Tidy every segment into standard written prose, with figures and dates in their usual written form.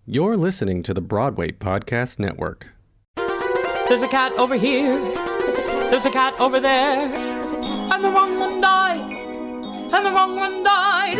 You're listening to the Broadway Podcast Network. There's a cat over here. There's a cat over there. And the wrong one died. And the wrong one died.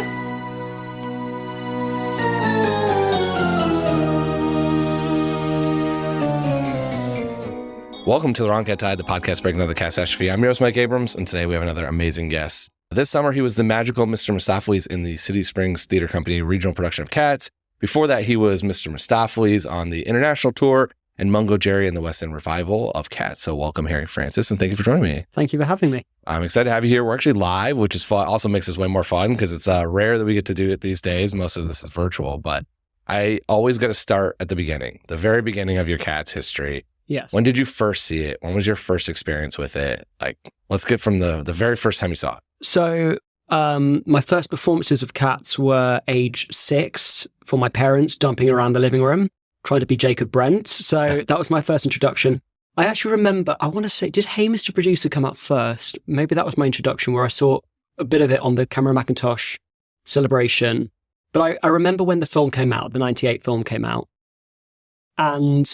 Welcome to The Wrong Cat Died, the podcast breaking down the cast atrophy. I'm your host, Mike Abrams, and today we have another amazing guest. This summer, he was the magical Mr. Mistoffelees in the City Springs Theater Company regional production of Cats. Before that, he was Mr. Mistoffelees on the international tour and Mungojerrie in the West End revival of Cats. So welcome, Harry Francis, and thank you for joining me. Thank you for having me. I'm excited to have you here. We're actually live, which is fun. Also makes this way more fun because it's rare that we get to do it these days. Most of this is virtual, but I always got to start at the beginning, the very beginning of your Cats history. Yes. When did you first see it? When was your first experience with it? Like, let's get from the very first time you saw it. So my first performances of Cats were age 6 for my parents, dumping around the living room, trying to be Jacob Brent. So that was my first introduction. I actually remember, I want to say, did Hey Mr. Producer come out first? Maybe that was my introduction where I saw a bit of it on the Cameron Macintosh celebration. But I remember when the film came out, the 98 film came out. And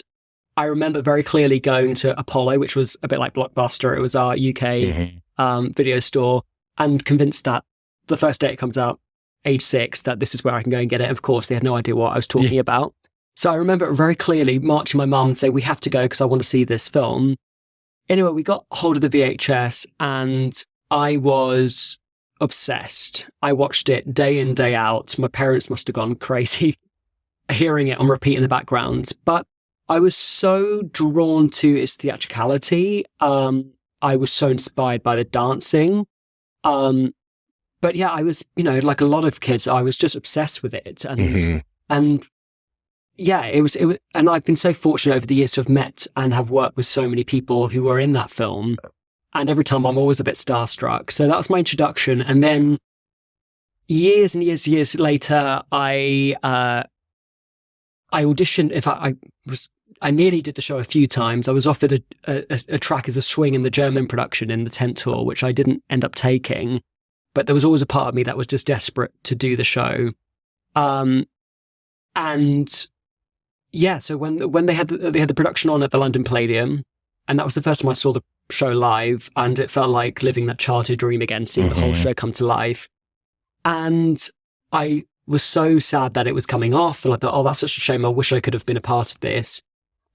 I remember very clearly going to Apollo, which was a bit like Blockbuster. It was our UK video store, and convinced that the first day it comes out, age 6, that this is where I can go and get it. Of course, they had no idea what I was talking about. So I remember very clearly marching my mum and saying, we have to go because I want to see this film. Anyway, we got hold of the VHS and I was obsessed. I watched it day in, day out. My parents must have gone crazy hearing it on repeat in the background. But I was so drawn to its theatricality. I was so inspired by the dancing. But yeah, I was, like a lot of kids, I was just obsessed with it. And yeah, it was, and I've been so fortunate over the years to have met and have worked with so many people who were in that film. And every time I'm always a bit starstruck. So that was my introduction. And then years and years later, I auditioned. I nearly did the show a few times. I was offered a track as a swing in the German production in the tent tour, which I didn't end up taking. But there was always a part of me that was just desperate to do the show. And yeah, so when they had the production on at the London Palladium, and that was the first time I saw the show live, and it felt like living that childhood dream again, seeing the whole show come to life. And I was so sad that it was coming off, and I thought, oh, that's such a shame. I wish I could have been a part of this.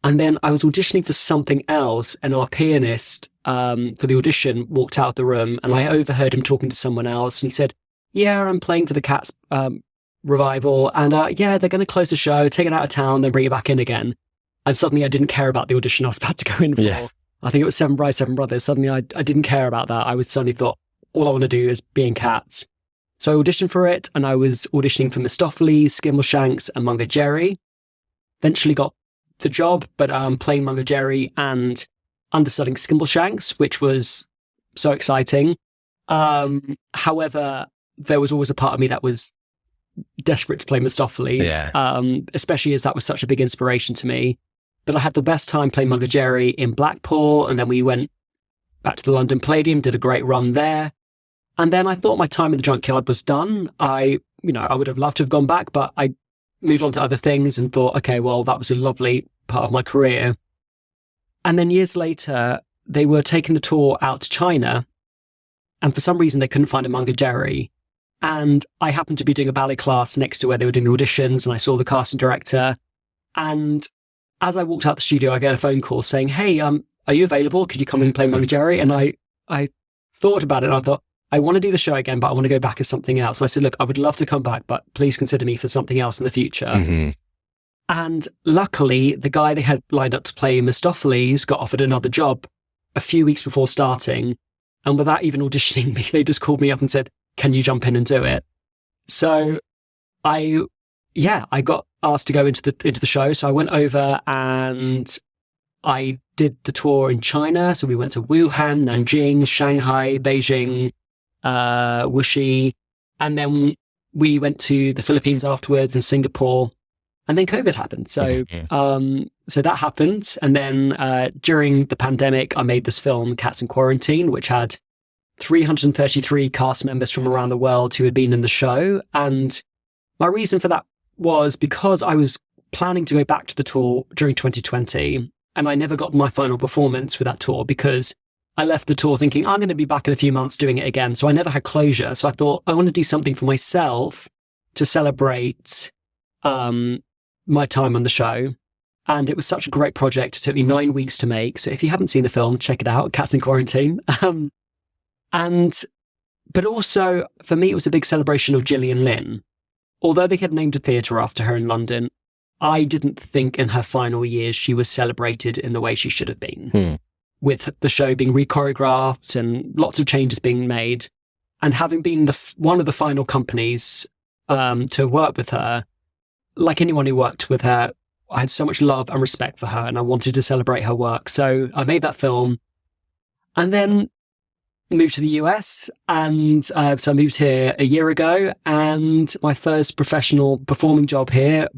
And then I was auditioning for something else, and our pianist for the audition walked out of the room, and I overheard him talking to someone else, and he said, yeah, I'm playing for the Cats revival, and yeah, they're going to close the show, take it out of town, then bring it back in again. And suddenly I didn't care about the audition I was about to go in for. Yeah. I think it was Seven Brides, Seven Brothers. Suddenly I didn't care about that. I suddenly thought, all I want to do is be in Cats. So I auditioned for it, and I was auditioning for Mistoffelees, Skimbleshanks, and Mungojerrie. Eventually got the job, but playing Mungojerrie and understudying Skimbleshanks, which was so exciting. However, there was always a part of me that was desperate to play Mistoffelees, especially as that was such a big inspiration to me. But I had the best time playing Mungojerrie in Blackpool, and then we went back to the London Palladium, did a great run there. And then I thought my time in the junkyard was done. I would have loved to have gone back, but I moved on to other things and thought, okay, well, that was a lovely part of my career. And then years later, they were taking the tour out to China, and for some reason they couldn't find a Mungojerrie. And I happened to be doing a ballet class next to where they were doing the auditions, and I saw the casting director. And as I walked out the studio, I got a phone call saying, hey, are you available? Could you come and play Mungojerrie? And I thought about it, and I thought, I want to do the show again, but I want to go back as something else. So I said, look, I would love to come back, but please consider me for something else in the future. And luckily, the guy they had lined up to play Mistoffelees got offered another job a few weeks before starting. And without even auditioning me, they just called me up and said, can you jump in and do it? So I got asked to go into the show. So I went over and I did the tour in China. So we went to Wuhan, Nanjing, Shanghai, Beijing, Wuxi, and then we went to the Philippines afterwards and Singapore, and then COVID happened. So, so that happened. And then, during the pandemic, I made this film, Cats in Quarantine, which had 333 cast members from around the world who had been in the show. And my reason for that was because I was planning to go back to the tour during 2020, and I never got my final performance with that tour because I left the tour thinking I'm going to be back in a few months doing it again. So I never had closure. So I thought I want to do something for myself to celebrate my time on the show. And it was such a great project. It took me 9 weeks to make. So if you haven't seen the film, check it out, Cats in Quarantine. But also, for me, it was a big celebration of Gillian Lynne. Although they had named a theatre after her in London, I didn't think in her final years she was celebrated in the way she should have been. With the show being re-choreographed and lots of changes being made. And having been one of the final companies to work with her, like anyone who worked with her, I had so much love and respect for her, and I wanted to celebrate her work. So I made that film and then moved to the US. And so I moved here a year ago, and my first professional performing job here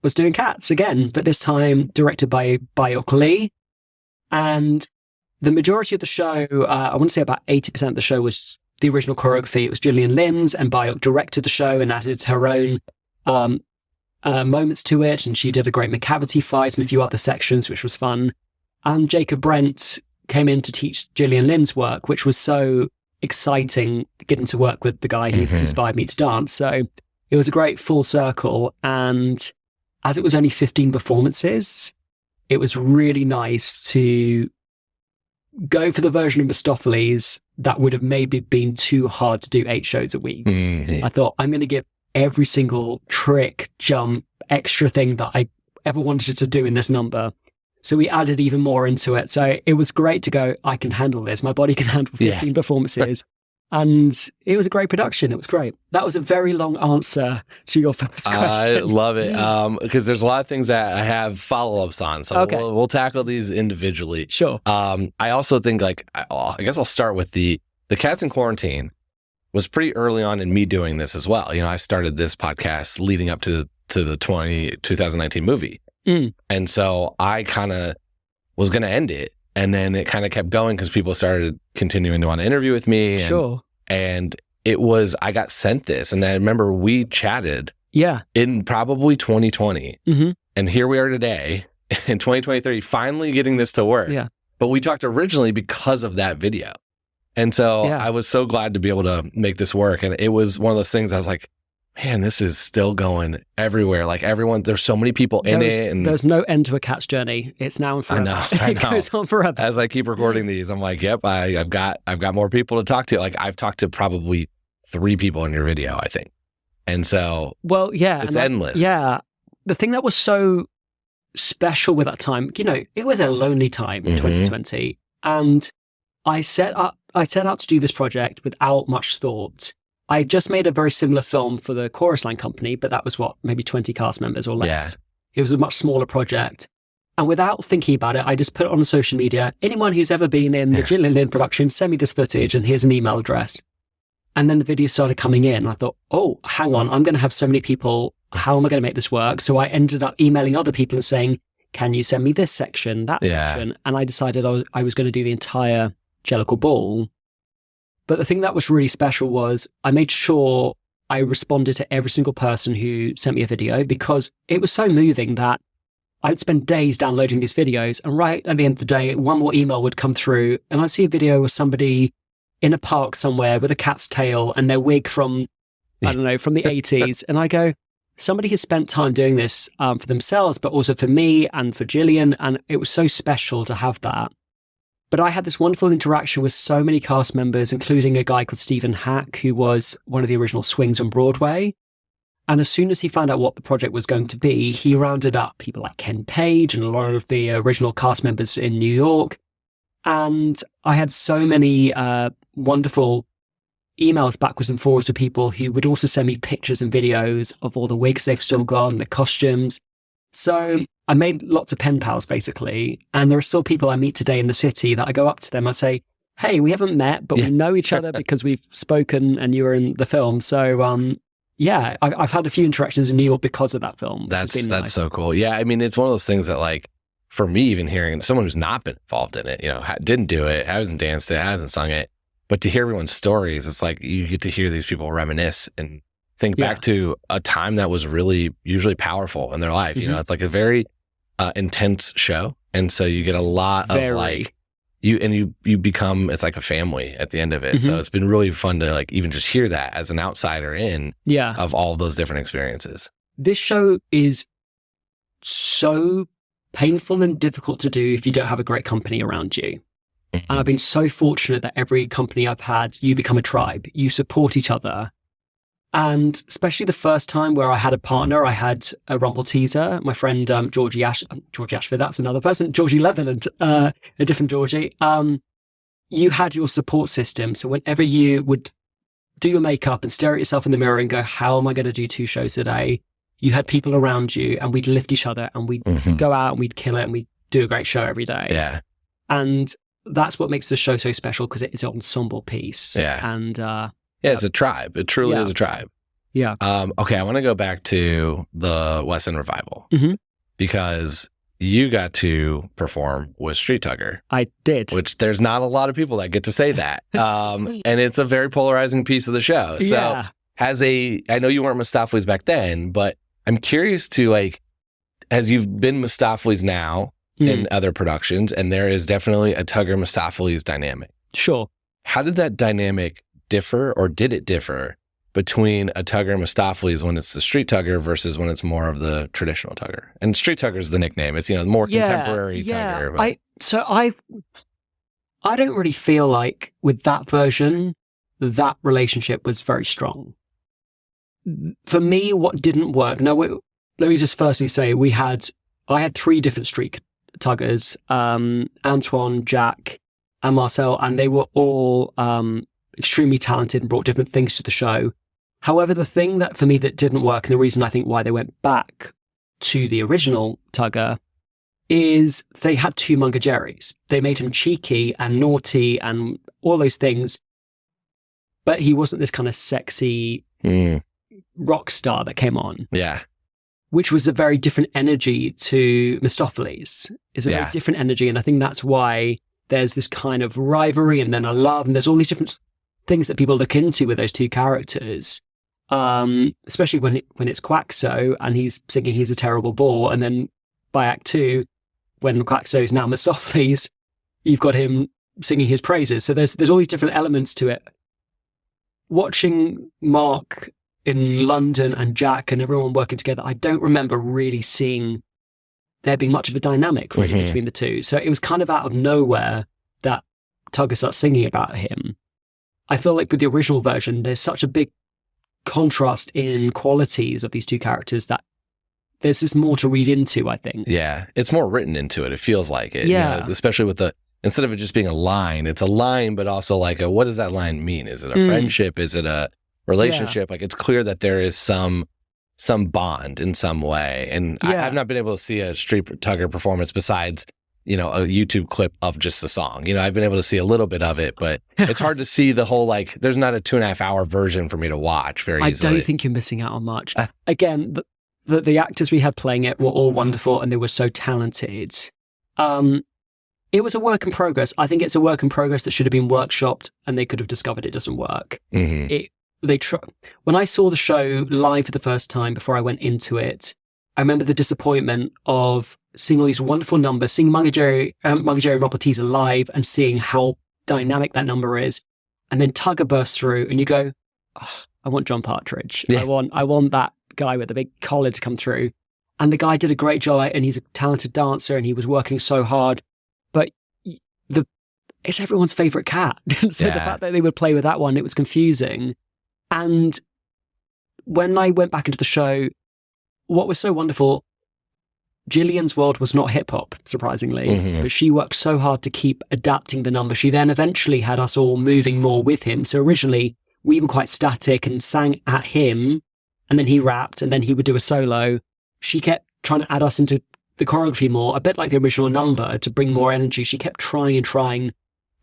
was doing Cats again, but this time directed by Bayok Lee. And the majority of the show, I want to say about 80% of the show was the original choreography. It was Gillian Lynne's, and Bayok directed the show and added her own moments to it, and she did a great McCavity fight and a few other sections, which was fun. And Jacob Brent came in to teach Gillian Lynne's work, which was so exciting, getting to work with the guy who inspired me to dance. So it was a great full circle. And as it was only 15 performances, it was really nice to go for the version of Mistoffelees that would have maybe been too hard to do 8 shows a week. I thought, I'm going to give every single trick, jump, extra thing that I ever wanted to do in this number. So we added even more into it. So it was great to go, I can handle this. My body can handle 15 performances. And it was a great production. It was great. That was a very long answer to your first question. I love it. Because there's a lot of things that I have follow-ups on. So we'll tackle these individually. Sure. I also think I guess I'll start with the Cats in Quarantine was pretty early on in me doing this as well. You know, I started this podcast leading up to the 2019 movie. And so I kind of was going to end it. And then it kind of kept going because people started continuing to want to interview with me. And it was, I got sent this. And I remember we chatted in probably 2020. And here we are today in 2023, finally getting this to work. But we talked originally because of that video. And so I was so glad to be able to make this work. And it was one of those things I was like, man, this is still going everywhere. Like everyone, there's so many people in it. And there's no end to a cat's journey. It's now and forever. I know. It goes on forever. As I keep recording these, I'm like, yep, I've got more people to talk to. Like I've talked to probably 3 people in your video, I think. And so, it's endless. The thing that was so special with that time, you know, it was a lonely time in 2020. And I set out to do this project without much thought. I just made a very similar film for the Chorus Line company, but that was maybe 20 cast members or less. It was a much smaller project. And without thinking about it, I just put it on social media. Anyone who's ever been in the Gillian Lynne production, send me this footage and here's an email address. And then the video started coming in. I thought, oh, hang on, I'm going to have so many people. How am I going to make this work? So I ended up emailing other people and saying, can you send me this section, that section? And I decided I was going to do the entire Jellicle Ball. But the thing that was really special was I made sure I responded to every single person who sent me a video because it was so moving that I'd spend days downloading these videos. And right at the end of the day, one more email would come through and I'd see a video of somebody in a park somewhere with a cat's tail and their wig from, I don't know, from the 80s. And I go, somebody has spent time doing this for themselves, but also for me and for Gillian. And it was so special to have that. But I had this wonderful interaction with so many cast members, including a guy called Stephen Hack, who was one of the original Swings on Broadway. And as soon as he found out what the project was going to be, he rounded up people like Ken Page and a lot of the original cast members in New York. And I had so many wonderful emails backwards and forwards to people who would also send me pictures and videos of all the wigs they've still got and the costumes. So I made lots of pen pals, basically. And there are still people I meet today in the city that I go up to them. I say, hey, we haven't met, but we know each other because we've spoken and you were in the film. So, I've had a few interactions in New York because of that film. That's so cool. Yeah, I mean, it's one of those things that, like, for me, even hearing someone who's not been involved in it, you know, didn't do it, hasn't danced it, hasn't sung it, but to hear everyone's stories, it's like you get to hear these people reminisce and think back to a time that was really usually powerful in their life. You know, it's like a very intense show. And so you get a lot of like, you become, it's like a family at the end of it. So it's been really fun to like even just hear that as an outsider in of all of those different experiences. This show is so painful and difficult to do if you don't have a great company around you. And I've been so fortunate that every company I've had, you become a tribe, you support each other. And especially the first time where I had a partner, I had a rumble teaser, my friend Georgie Ashford, that's another person, Georgie Leatherland, a different Georgie. You had your support system. So whenever you would do your makeup and stare at yourself in the mirror and go, how am I going to do 2 shows today? You had people around you and we'd lift each other and we'd go out and we'd kill it and we'd do a great show every day. Yeah. And that's what makes the show so special because it's an ensemble piece. Yeah. And it's a tribe. It truly is a tribe. Yeah. Okay, I want to go back to the West End revival because you got to perform with Street Tugger. I did. Which there's not a lot of people that get to say that. And it's a very polarizing piece of the show. So I know you weren't Mistoffelees back then, but I'm curious to like, as you've been Mistoffelees now in other productions, and there is definitely a Tugger Mistoffelees dynamic. Sure. How did that dynamic differ, or did it differ between a Tugger and Mistoffelees when it's the Street Tugger versus when it's more of the traditional Tugger? And Street Tugger is the nickname. It's, more contemporary Tugger. But... I don't really feel like with that version, that relationship was very strong. For me, what didn't work, let me just firstly say I had 3 different Street Tuggers, Antoine, Jack, and Marcel, and they were all extremely talented and brought different things to the show. However, the thing that for me that didn't work, and the reason I think why they went back to the original Tugger, is they had 2 Mungojerries. They made him cheeky and naughty and all those things, but he wasn't this kind of sexy rock star that came on. Yeah. Which was a very different energy to Mistoffelees. It's a very different energy, and I think that's why there's this kind of rivalry and then a love, and there's all these different things that people look into with those 2 characters. Especially when it's Quaxo and he's singing He's a Terrible Bore, and then by Act 2, when Quaxo is now Mistoffelees, you've got him singing his praises. So there's all these different elements to it. Watching Mark in London and Jack and everyone working together, I don't remember really seeing there being much of a dynamic really between the 2. So it was kind of out of nowhere that Tugger starts singing about him. I feel like with the original version, there's such a big contrast in qualities of these 2 characters that there's just more to read into, I think. Yeah, it's more written into it. It feels like it. Yeah. Especially with instead of it just being a line, it's a line, but also like what does that line mean? Is it a friendship? Is it a relationship? Like it's clear that there is some bond in some way. And I've not been able to see a Street Tugger performance besides, a YouTube clip of just the song. I've been able to see a little bit of it, but it's hard to see the whole, like, there's not a 2.5 hour version for me to watch very easily. I don't think you're missing out on much. Again, the actors we had playing it were all wonderful and they were so talented. It was a work in progress. I think it's a work in progress that should have been workshopped and they could have discovered it doesn't work. When I saw the show live for the first time before I went into it, I remember the disappointment of seeing all these wonderful numbers, seeing Mungojerrie Rumble teaser live and seeing how dynamic that number is. And then Tugger bursts through and you go, I want John Partridge. Yeah. I want that guy with the big collar to come through. And the guy did a great job and he's a talented dancer and he was working so hard. But it's everyone's favorite cat. So the fact that they would play with that one, it was confusing. And when I went back into the show, what was so wonderful, Gillian's world was not hip hop, surprisingly, but she worked so hard to keep adapting the number. She then eventually had us all moving more with him. So originally we were quite static and sang at him, and then he rapped, and then he would do a solo. She kept trying to add us into the choreography more, a bit like the original number, to bring more energy. She kept trying.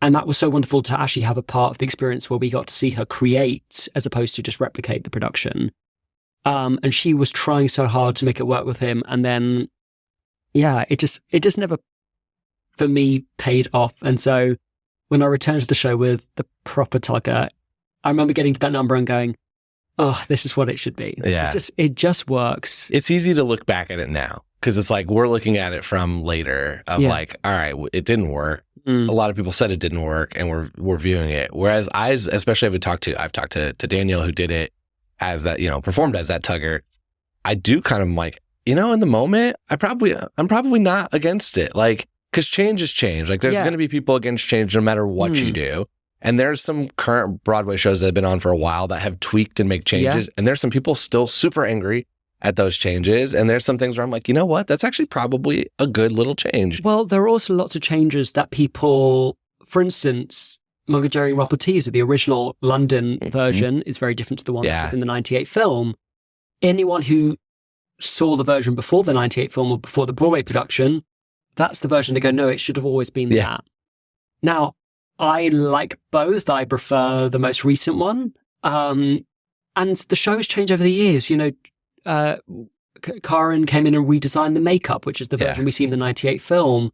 And that was so wonderful to actually have a part of the experience where we got to see her create as opposed to just replicate the production. And she was trying so hard to make it work with him. And then, it just never, for me, paid off. And so when I returned to the show with the proper Tugger, I remember getting to that number and going, this is what it should be. Yeah. It just works. It's easy to look back at it now because it's like we're looking at it from later of like, all right, it didn't work. A lot of people said it didn't work, and we're viewing it. Whereas especially I've talked to Daniel, who did it as that, performed as that Tugger. I do kind of like, in the moment, I'm probably not against it. Like, because change is change. Like, there's going to be people against change no matter what you do. And there's some current Broadway shows that have been on for a while that have tweaked and make changes. And there's some people still super angry at those changes. And there's some things where I'm like, you know what? That's actually probably a good little change. Well, there are also lots of changes that people, for instance, Mungojerrie Rapportees, the original London version is very different to the one that was in the 98 film. Anyone who saw the version before the 98 film or before the Broadway production, that's the version they go, no, it should have always been that. Now, I like both. I prefer the most recent one. And the show's changed over the years. Karen came in and redesigned the makeup, which is the version we see in the 98 film.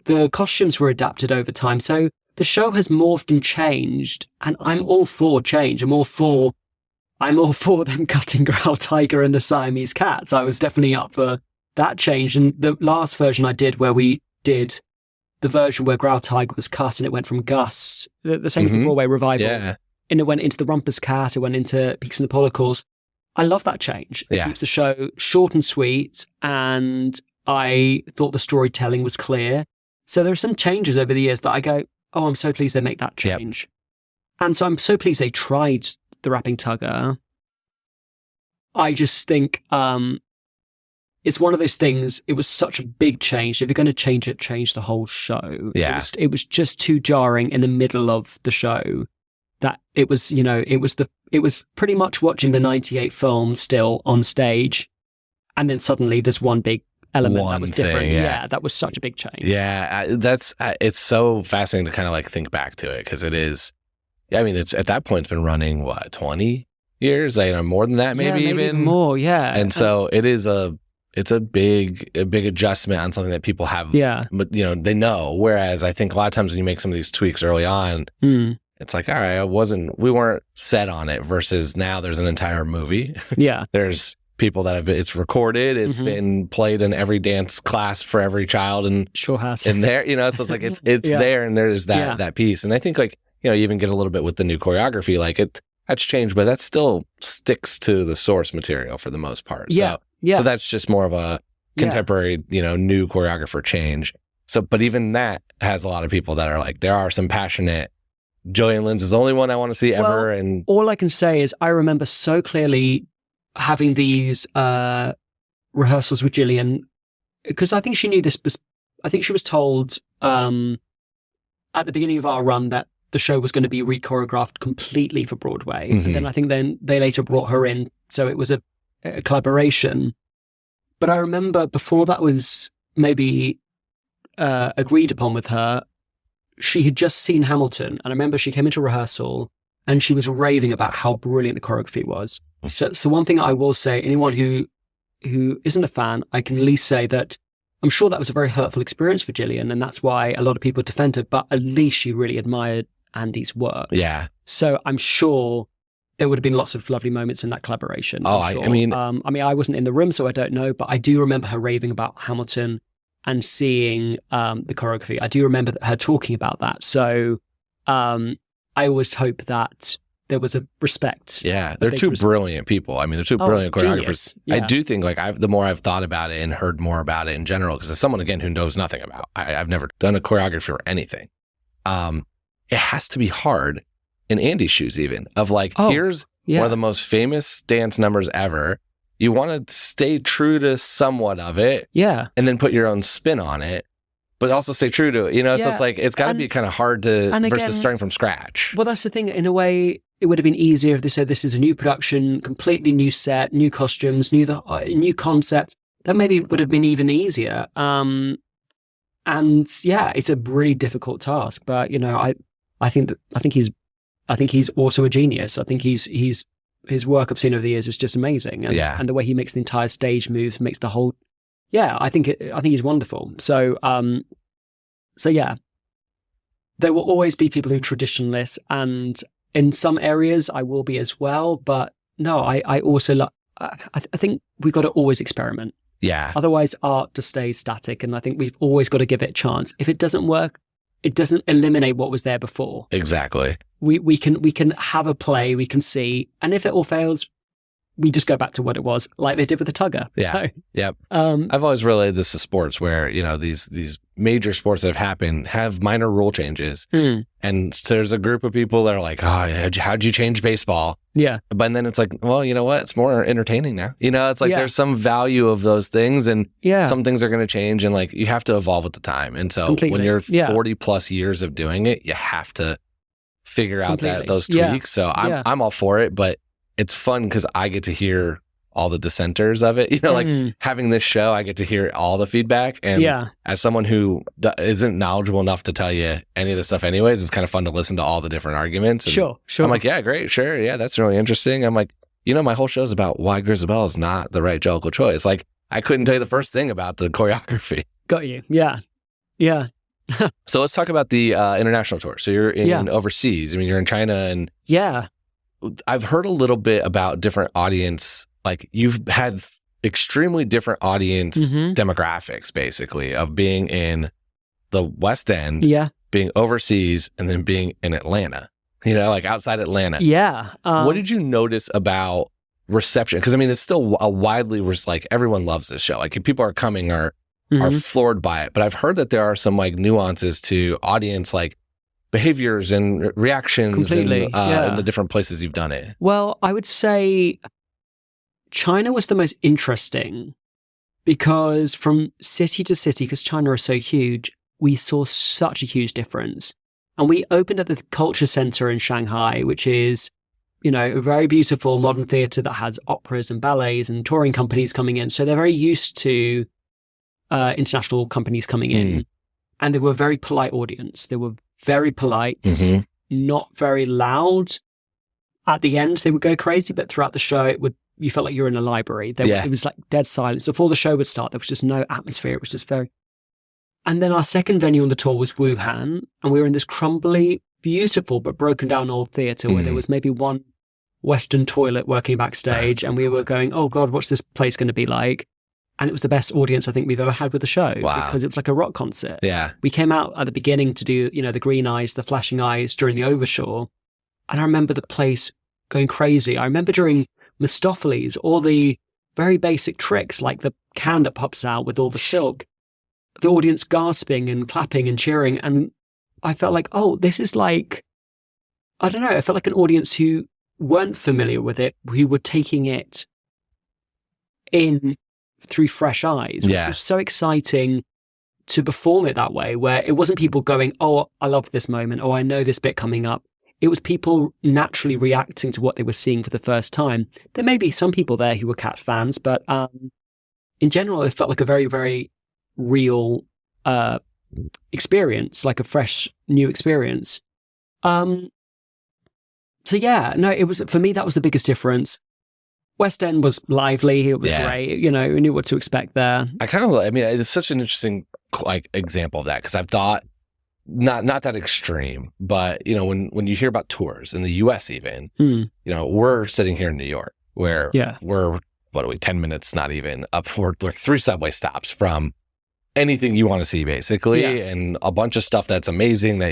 The costumes were adapted over time. So the show has morphed and changed, and I'm all for change. I'm all for them cutting Growl Tiger and the Siamese cats. I was definitely up for that change. And the last version I did, where we did the version where Growl Tiger was cut and it went from Gus, the same as the Broadway revival. Yeah. And it went into the Rumpus Cat, it went into Peaks and the Pollicles. I love that change. It keeps the show short and sweet, and I thought the storytelling was clear. So there are some changes over the years that I go, oh, I'm so pleased they make that change. And so I'm so pleased they tried the Rapping Tugger. I just think it's one of those things, it was such a big change. If you're going to change it, change the whole show. Yeah. It was just too jarring in the middle of the show that it was, it was pretty much watching the 98 film still on stage. And then suddenly there's one big element that was different. That was such a big change. Yeah. It's so fascinating to kind of like think back to it, because it is, it's at that point, it's been running, 20 years? More than that, maybe even more. Yeah. And so it's a big adjustment on something that people have, but they know. Whereas I think a lot of times when you make some of these tweaks early on, it's like, all right, we weren't set on it, versus now there's an entire movie. Yeah. There's people that it's recorded, it's been played in every dance class for every child, and sure has in there, so it's like it's there, and there's that piece. And I think you even get a little bit with the new choreography, that's changed, but that still sticks to the source material for the most part. So that's just more of a contemporary, new choreographer change. So, but even that has a lot of people that are like, there are some passionate, Gillian Lynne is the only one I want to see ever. And all I can say is I remember so clearly having these rehearsals with Gillian, because I think she knew this. I think she was told at the beginning of our run that the show was going to be re-choreographed completely for Broadway. And then I think they later brought her in, so it was a collaboration. But I remember before that was maybe agreed upon with her, she had just seen Hamilton, and I remember she came into rehearsal and she was raving about how brilliant the choreography was. So one thing I will say, anyone who isn't a fan, I can at least say that I'm sure that was a very hurtful experience for Gillian, and that's why a lot of people defend her, but at least she really admired Andy's work. Yeah. So I'm sure there would have been lots of lovely moments in that collaboration. Sure. I wasn't in the room, so I don't know, but I do remember her raving about Hamilton and seeing the choreography. I do remember her talking about that. So I always hope that there was a respect. Yeah, they're two brilliant people. They're two brilliant choreographers. Yeah. I do think the more I've thought about it and heard more about it in general, because as someone, again, who knows nothing about, I've never done a choreography or anything. It has to be hard in Andy's shoes, even, of here's one of the most famous dance numbers ever. You want to stay true to somewhat of it. Yeah. And then put your own spin on it, but also stay true to it, So it's it's got to be kind of hard to, versus starting from scratch. Well, that's the thing. In a way, it would have been easier if they said this is a new production, completely new set, new costumes, new concept. That maybe would have been even easier. And yeah, it's a really difficult task. But I think he's also a genius. I think his work I've seen over the years is just amazing. And the way he makes the entire stage move, makes the whole. Yeah, I think he's wonderful. So yeah, there will always be people who are traditionalists, and in some areas I will be as well. But no, I also I think we've got to always experiment. Yeah. Otherwise, art just stays static. And I think we've always got to give it a chance. If it doesn't work, it doesn't eliminate what was there before. Exactly. We can have a play, we can see, and if it all fails, we just go back to what it was, like they did with the Tugger. Yeah. So, yep. I've always related this to sports where, these major sports that have happened have minor rule changes. And so there's a group of people that are like, oh, how'd you change baseball? Yeah. But then it's like, well, you know what? It's more entertaining now. It's like there's some value of those things, and some things are going to change, and like you have to evolve with the time. And so when you're 40 plus years of doing it, you have to figure out those tweaks. So I'm all for it, but it's fun because I get to hear all the dissenters of it. Like having this show, I get to hear all the feedback. And as someone who isn't knowledgeable enough to tell you any of this stuff anyways, it's kind of fun to listen to all the different arguments. And sure. I'm like, yeah, great, sure. Yeah, that's really interesting. I'm like, my whole show is about why Grisabelle is not the right Jellicle choice. Like, I couldn't tell you the first thing about the choreography. Got you. Yeah. Yeah. So let's talk about the international tour. So you're in overseas. I mean, you're in China, and I've heard a little bit about different audience. Like, you've had extremely different audience demographics, basically, of being in the West End, being overseas, and then being in Atlanta, like outside Atlanta. Yeah. What did you notice about reception? Because, I mean, it's still a widely, like, everyone loves this show. Like, people are coming, are floored by it. But I've heard that there are some, like, nuances to audience, like, behaviors and reactions in the different places you've done it. Well, I would say China was the most interesting because from city to city, because China is so huge, we saw such a huge difference. And we opened at the Culture Center in Shanghai, which is, a very beautiful modern theater that has operas and ballets and touring companies coming in. So they're very used to international companies coming in. And they were a very polite audience. They were very polite, not very loud. At the end, they would go crazy, but throughout the show, you felt like you were in a library. It was like dead silence. Before the show would start, there was just no atmosphere. It was just very... And then our second venue on the tour was Wuhan, and we were in this crumbly, beautiful, but broken down old theater where there was maybe one Western toilet working backstage, and we were going, oh God, what's this place going to be like? And it was the best audience I think we've ever had with the show because it was like a rock concert. Yeah. We came out at the beginning to do, the green eyes, the flashing eyes during the overture. And I remember the place going crazy. I remember during Mistoffelees, all the very basic tricks, like the can that pops out with all the silk, the audience gasping and clapping and cheering. And I felt like, oh, this is like, I don't know, I felt like an audience who weren't familiar with it, who were taking it in through fresh eyes, which was so exciting to perform it that way, where it wasn't people going, oh, I love this moment, or I know this bit coming up. It was people naturally reacting to what they were seeing for the first time. There may be some people there who were Cat fans, but in general, it felt like a very, very real experience, like a fresh, new experience. So yeah, no, it was, for me, that was the biggest difference. West End was lively. It was great. We knew what to expect there. It's such an interesting example of that, because I've thought not that extreme, but when you hear about tours in the US even, we're sitting here in New York where we're, 10 minutes, not even up, we're 3 subway stops from anything you want to see basically, and a bunch of stuff that's amazing that,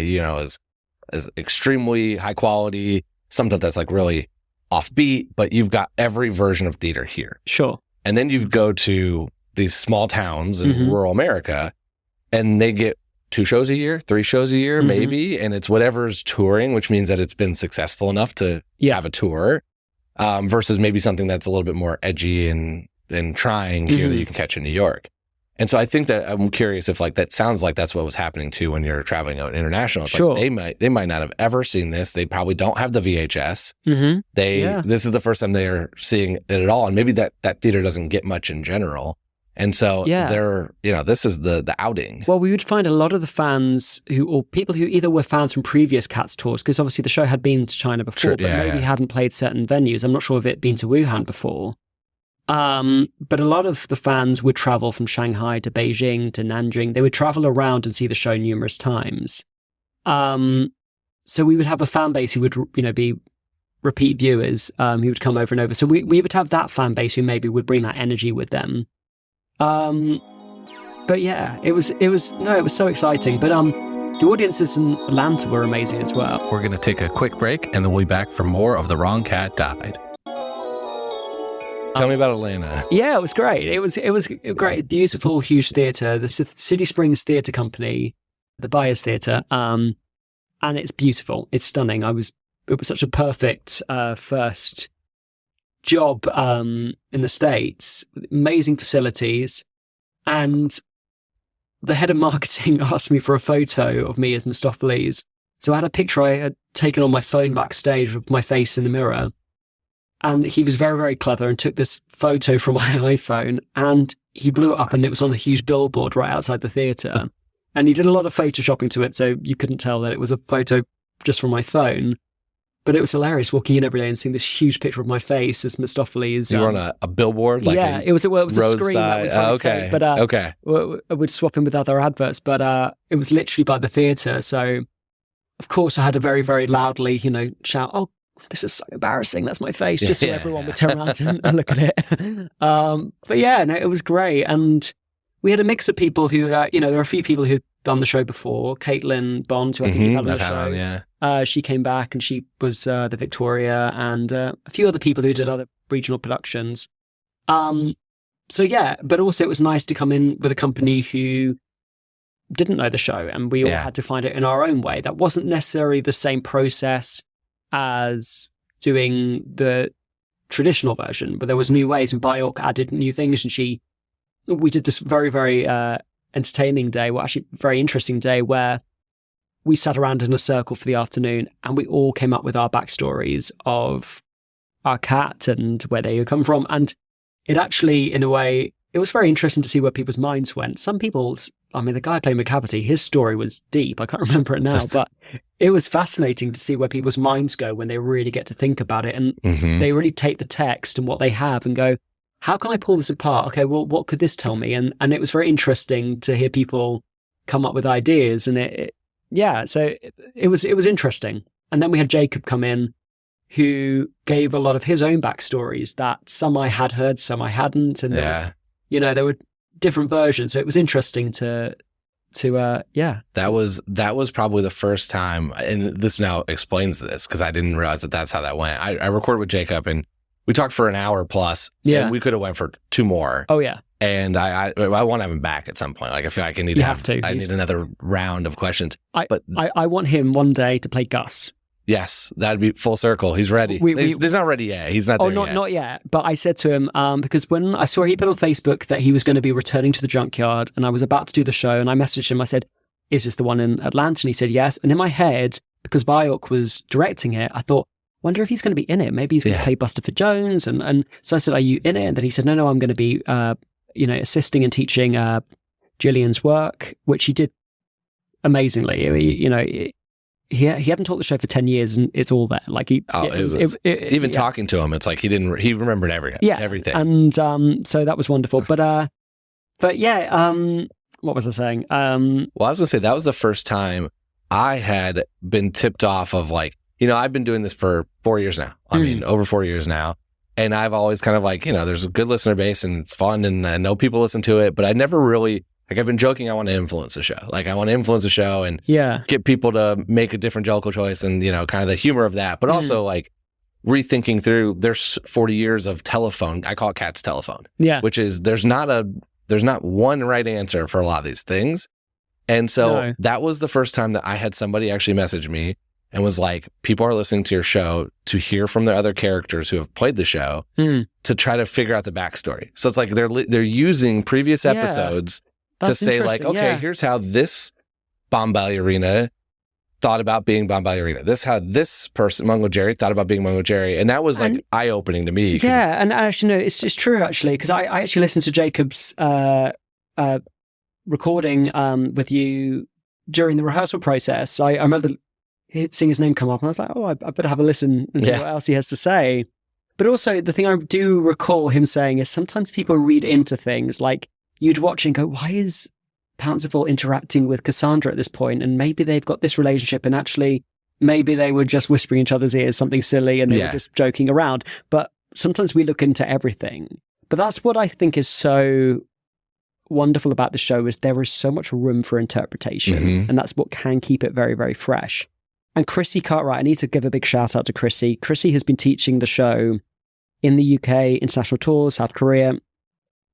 is extremely high quality, something that's like really offbeat, but you've got every version of theater here. Sure. And then you go to these small towns in rural America, and they get 2 shows a year, 3 shows a year, maybe, and it's whatever's touring, which means that it's been successful enough to have a tour, versus maybe something that's a little bit more edgy and trying here that you can catch in New York. And so I think that I'm curious if that sounds like that's what was happening too when you're traveling out international. It's sure. Like they might not have ever seen this. They probably don't have the VHS. This is the first time they are seeing it at all. And maybe that theater doesn't get much in general. And so this is the outing. Well, we would find a lot of the fans or people who either were fans from previous Cats tours, because obviously the show had been to China before, but maybe hadn't played certain venues. I'm not sure if it had been to Wuhan before. But a lot of the fans would travel from Shanghai to Beijing to Nanjing. They would travel around and see the show numerous times. So we would have a fan base who would, be repeat viewers who would come over and over. So we would have that fan base who maybe would bring that energy with them. But yeah, it was so exciting. But the audiences in Atlanta were amazing as well. We're going to take a quick break, and then we'll be back for more of The Wrong Cat Died. Tell me about Atlanta. Yeah, it was great. It was a great, beautiful, huge theatre, the City Springs Theatre Company, the Byers Theatre, and it's beautiful. It's stunning. It was such a perfect first job in the States, amazing facilities, and the head of marketing asked me for a photo of me as Mistoffelees. So I had a picture I had taken on my phone backstage of my face in the mirror. And he was very, very clever and took this photo from my iPhone and he blew it up and it was on a huge billboard right outside the theatre. And he did a lot of photoshopping to it, so you couldn't tell that it was a photo just from my phone. But it was hilarious walking in every day and seeing this huge picture of my face as Mistoffelees. You were on a billboard? Like yeah, it was a screen that we tried to take, but okay. I would swap in with other adverts, but it was literally by the theatre. So, of course, I had to very, very loudly, shout, "Oh, this is so embarrassing. That's my face," just so everyone would turn around and look at it. But yeah, no, it was great. And we had a mix of people who, there are a few people who'd done the show before. Caitlin Bond, who I think you've had on the show. She came back and she was the Victoria, and a few other people who did other regional productions. So yeah, but also it was nice to come in with a company who didn't know the show, and we all had to find it in our own way. That wasn't necessarily the same process as doing the traditional version, but there was new ways, and Bioc added new things, and we did this very, very entertaining day, well, actually very interesting day, where we sat around in a circle for the afternoon and we all came up with our backstories of our cat and where they come from. And it actually, in a way, it was very interesting to see where people's minds went. Some people's, the guy playing McCavity, his story was deep. I can't remember it now, but it was fascinating to see where people's minds go when they really get to think about it. And they really take the text and what they have and go, how can I pull this apart? Okay, well, what could this tell me? And it was very interesting to hear people come up with ideas. And so it was interesting. And then we had Jacob come in, who gave a lot of his own backstories that some I had heard, some I hadn't. And there were different versions. So it was interesting to That was probably the first time, and this now explains this because I didn't realize that's how that went. I recorded with Jacob and we talked for an hour plus. Yeah. And we could have went for 2 more. Oh yeah. And I want to have him back at some point. Like I feel like I need need another round of questions. I want him one day to play Gus. Yes, that'd be full circle. He's ready. He's not ready yet. He's not there yet. Not yet. But I said to him, because when I saw he put on Facebook that he was going to be returning to the junkyard and I was about to do the show, and I messaged him, I said, "Is this the one in Atlanta?" And he said, "Yes." And in my head, because Bioc was directing it, I thought, wonder if he's going to be in it. Maybe he's going to play Busterford Jones. And so I said, "Are you in it?" And then he said, No, I'm going to be, assisting and teaching Gillian's work, which he did amazingly. He hadn't taught the show for 10 years and it's all there. Like talking to him, it's like he remembered everything. And so that was wonderful. But what was I saying? Well, I was going to say that was the first time I had been tipped off of I've been doing this for 4 years now. I mean, over 4 years now. And I've always kind of there's a good listener base and it's fun and I know people listen to it, but I never really, I've been joking, I want to influence the show. I want to influence the show and get people to make a different jellicle choice and, kind of the humor of that, but also rethinking through, there's 40 years of telephone. I call it Cat's telephone. Yeah. Which is, there's not one right answer for a lot of these things. And so that was the first time that I had somebody actually message me and was like, people are listening to your show to hear from the other characters who have played the show to try to figure out the backstory. So it's like they're using previous episodes to say here's how this bomb ballerina thought about being bomb ballerina. This how this person, Mungojerrie, thought about being Mungojerrie. And that was eye-opening to me. Yeah, and actually, no, it's true, actually, because I actually listened to Jacob's recording with you during the rehearsal process. I remember seeing his name come up and I was like, I better have a listen and see what else he has to say. But also the thing I do recall him saying is sometimes people read into things, like you'd watch and go, why is Pounceville interacting with Cassandra at this point? And maybe they've got this relationship and actually maybe they were just whispering in each other's ears something silly and they were just joking around. But sometimes we look into everything. But that's what I think is so wonderful about the show, is there is so much room for interpretation. And that's what can keep it very, very fresh. And Chrissy Cartwright, I need to give a big shout out to Chrissy. Chrissy has been teaching the show in the UK, international tours, South Korea.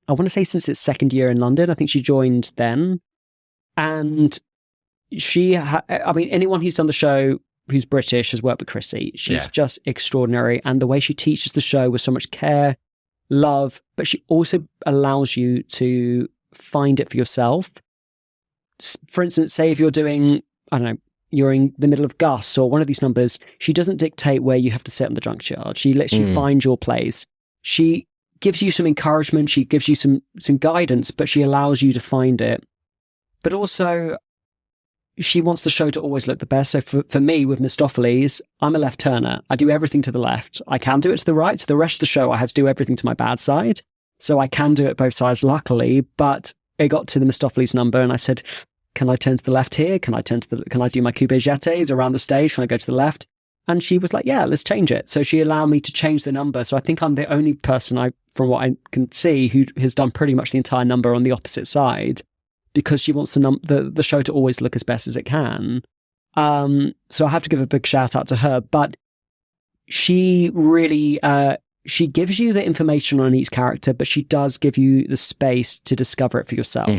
I want to say since its second year in London. I think she joined then. And anyone who's done the show who's British has worked with Chrissy. She's just extraordinary. And the way she teaches the show with so much care, love, but she also allows you to find it for yourself. For instance, say if you're doing, I don't know, you're in the middle of Gus or one of these numbers, she doesn't dictate where you have to sit on the junkyard. She lets you find your place. She gives you some encouragement. She gives you some guidance, but she allows you to find it. But also, she wants the show to always look the best. So for me, with Mistoffelees, I'm a left turner. I do everything to the left. I can do it to the right. So the rest of the show, I had to do everything to my bad side. So I can do it both sides, luckily. But it got to the Mistoffelees number and I said, can I turn to the left here? Can I do my coupe jetés around the stage? Can I go to the left? And she was like, yeah, let's change it. So she allowed me to change the number. So I think I'm the only person from what I can see, who has done pretty much the entire number on the opposite side, because she wants the show to always look as best as it can. So I have to give a big shout out to her. But she really, she gives you the information on each character, but she does give you the space to discover it for yourself.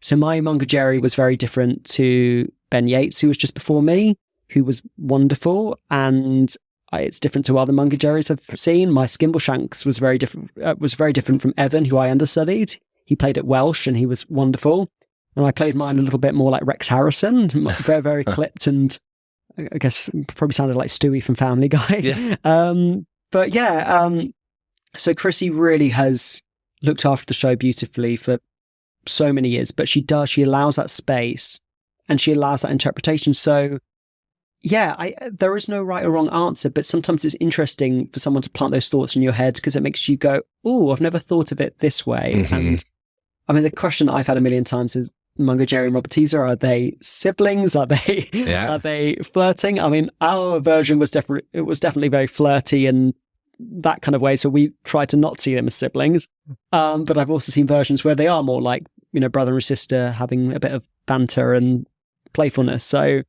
So my Mungojerrie was very different to Ben Yates, who was just before me, who was wonderful. And it's different to other Mungojerries I've seen. My Skimbleshanks was very different from Evan, who I understudied. He played at Welsh and he was wonderful. And I played mine a little bit more like Rex Harrison, very, very clipped, and I guess probably sounded like Stewie from Family Guy. So Chrissy really has looked after the show beautifully for so many years, but she allows that space and she allows that interpretation. So there is no right or wrong answer, but sometimes it's interesting for someone to plant those thoughts in your head because it makes you go, oh, I've never thought of it this way. And I mean, the question I've had a million times is, Mungojerrie and Robert Teaser, are they siblings? Are they flirting? I mean, our version was definitely very flirty and that kind of way. So we try to not see them as siblings. But I've also seen versions where they are more like, brother and sister having a bit of banter and playfulness. So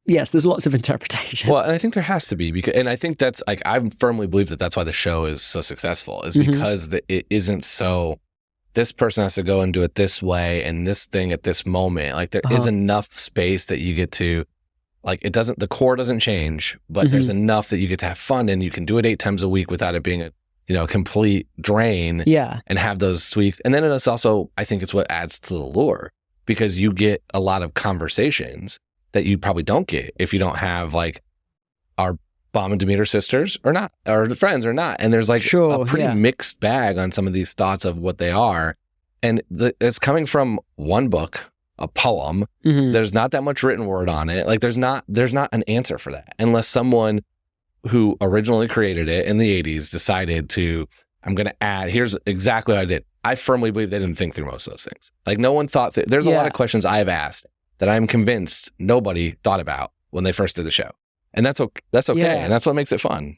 yes, there's lots of interpretation. Well, and I think there has to be, and I think that's like, I firmly believe that's why the show is so successful, is because it isn't so, this person has to go and do it this way and this thing at this moment. Like there is enough space that you get to, like the core doesn't change, but there's enough that you get to have fun and you can do it 8 times a week without it being a complete drain. And have those tweaks. And then it's also, I think it's what adds to the lure, because you get a lot of conversations that you probably don't get if you don't have like our Bomb and Demeter sisters or not, or friends or not. And there's like a pretty mixed bag on some of these thoughts of what they are. And it's coming from one book, a poem. There's not that much written word on it. Like there's not an answer for that, unless someone who originally created it in the 80s decided to, I'm going to add, here's exactly what I did. I firmly believe they didn't think through most of those things. Like no one thought that. There's a lot of questions I've asked that I'm convinced nobody thought about when they first did the show. And that's okay. And that's what makes it fun.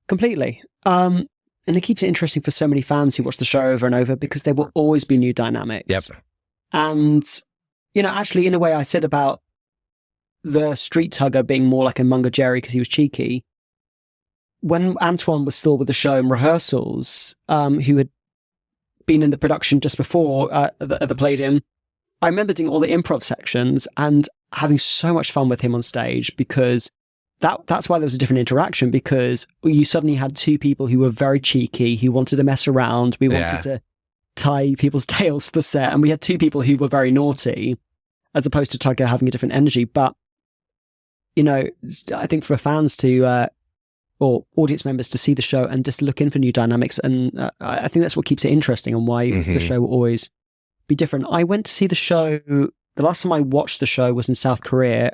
Completely. And it keeps it interesting for so many fans who watch the show over and over, because there will always be new dynamics. Yep. And, actually, in a way, I said about the street tugger being more like a Mungojerrie because he was cheeky. When Antoine was still with the show in rehearsals, who had been in the production just before the Palladium, I remember doing all the improv sections and having so much fun with him on stage, because that's why there was a different interaction, because you suddenly had two people who were very cheeky, who wanted to mess around. We wanted to tie people's tails to the set, and we had two people who were very naughty, as opposed to Tugger having a different energy. But, I think for fans to, or audience members to see the show and just look in for new dynamics, and I think that's what keeps it interesting and why the show will always be different. I went to see the show, the last time I watched the show was in South Korea.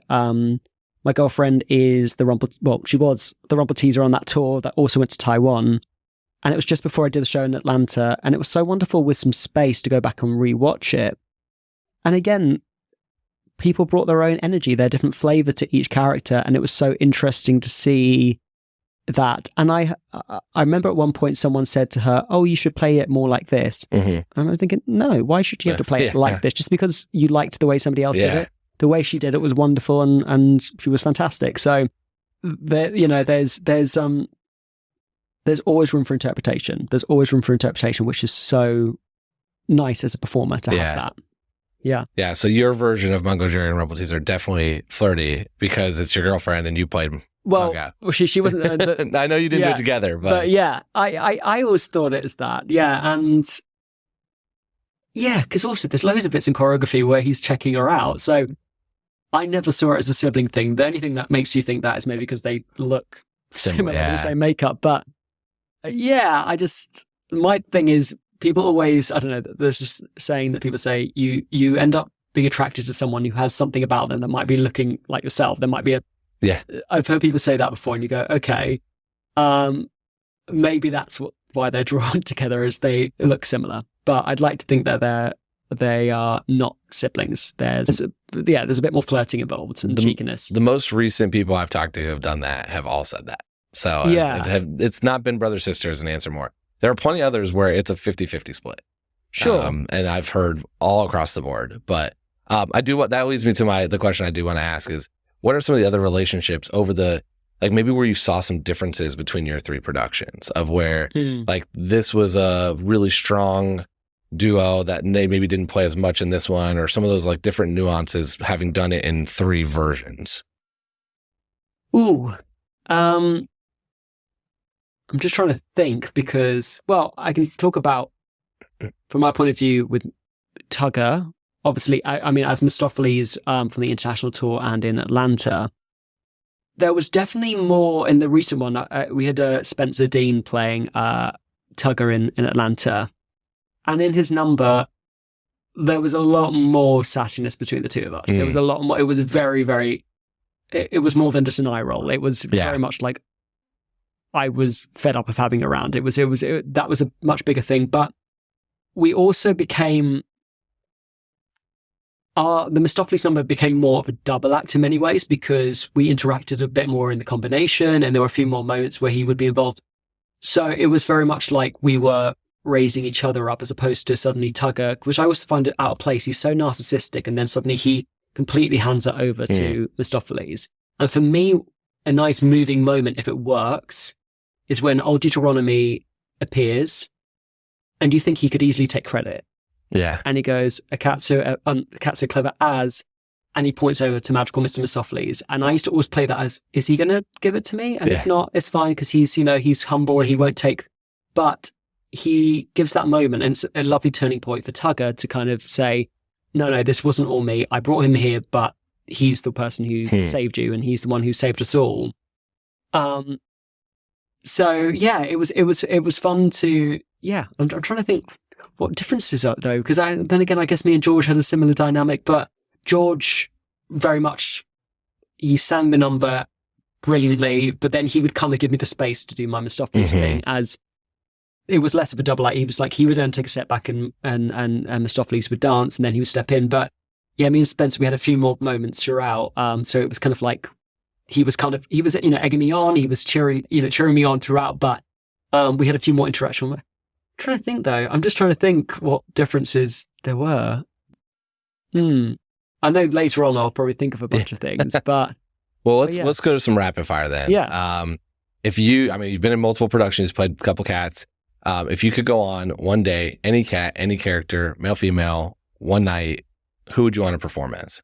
My girlfriend is she was the Rumble Teaser on that tour that also went to Taiwan. And it was just before I did the show in Atlanta. And it was so wonderful with some space to go back and rewatch it. And again, people brought their own energy, their different flavor to each character, and it was so interesting to see that. And I remember at one point someone said to her, "Oh, you should play it more like this." And I was thinking, no, why should you have to play it like this? Just because you liked the way somebody else did it? The way she did it was wonderful, and she was fantastic. So there's always room for interpretation. There's always room for interpretation, which is so nice as a performer to have that. Yeah. So your version of Mungojerrie and Rebel Teaser definitely flirty because it's your girlfriend and you played. Well, she wasn't. I know you didn't do it together, but yeah, I always thought it was that. Yeah, and yeah, because also there's loads of bits in choreography where he's checking her out. So I never saw it as a sibling thing. The only thing that makes you think that is maybe because they look similar, the same makeup. But yeah, my thing is people always, I don't know, there's just saying that people say you end up being attracted to someone who has something about them that might be looking like yourself. There might be I've heard people say that before, and you go, okay, maybe that's why they're drawn together, as they look similar. But I'd like to think that they are not siblings. There's a bit more flirting involved and cheekiness. The most recent people I've talked to who have done that have all said that. So it's not been brother sister as an answer more. There are plenty others where it's a 50-50 split. Sure. And I've heard all across the board. But that leads me to the question I do want to ask is, what are some of the other relationships over maybe where you saw some differences between your three productions of where this was a really strong duo that they maybe didn't play as much in this one, or some of those different nuances having done it in three versions? Ooh. I'm just trying to think because, well, I can talk about, from my point of view with Tugger, obviously, I mean, as Mistoffelees from the international tour and in Atlanta, there was definitely more in the recent one. We had Spencer Dean playing Tugger in Atlanta. And in his number, there was a lot more sassiness between the two of us. There was a lot more. It was very, very, it was more than just an eye roll. It was very much like I was fed up of having around. That was a much bigger thing. But we also became, the Mistoffelees number became more of a double act in many ways because we interacted a bit more in the combination, and there were a few more moments where he would be involved. So it was very much like we were raising each other up as opposed to suddenly Tugger, which I always find it out of place. He's so narcissistic, and then suddenly he completely hands it over to Mistoffelees. And for me, a nice moving moment, if it works, is when old Deuteronomy appears and you think he could easily take credit. Yeah. And he goes, a cat so clever as, and he points over to magical Mr. Mistoffelees. And I used to always play that as, is he going to give it to me? And if not, it's fine because he's humble and he won't take, but he gives that moment, and it's a lovely turning point for Tugger to kind of say, no, this wasn't all me. I brought him here, but he's the person who saved you, and he's the one who saved us all. So yeah, it was fun to, I'm trying to think what differences are though, because then again, I guess me and George had a similar dynamic, but George very much, he sang the number brilliantly, but then he would kind of give me the space to do my Mistoffelees thing, as it was less of a double act. He was like, he would then take a step back and Mistoffelees would dance, and then he would step in. But yeah, me and Spencer, we had a few more moments throughout. So it was kind of like, he was egging me on. He was cheering me on throughout, but we had a few more interactions. I'm trying to think though. I'm just trying to think what differences there were. I know later on I'll probably think of a bunch of things, but well, let's go to some rapid fire then. Yeah. You've been in multiple productions, played a couple cats. If you could go on one day, any cat, any character, male, female, one night, who would you want to perform as?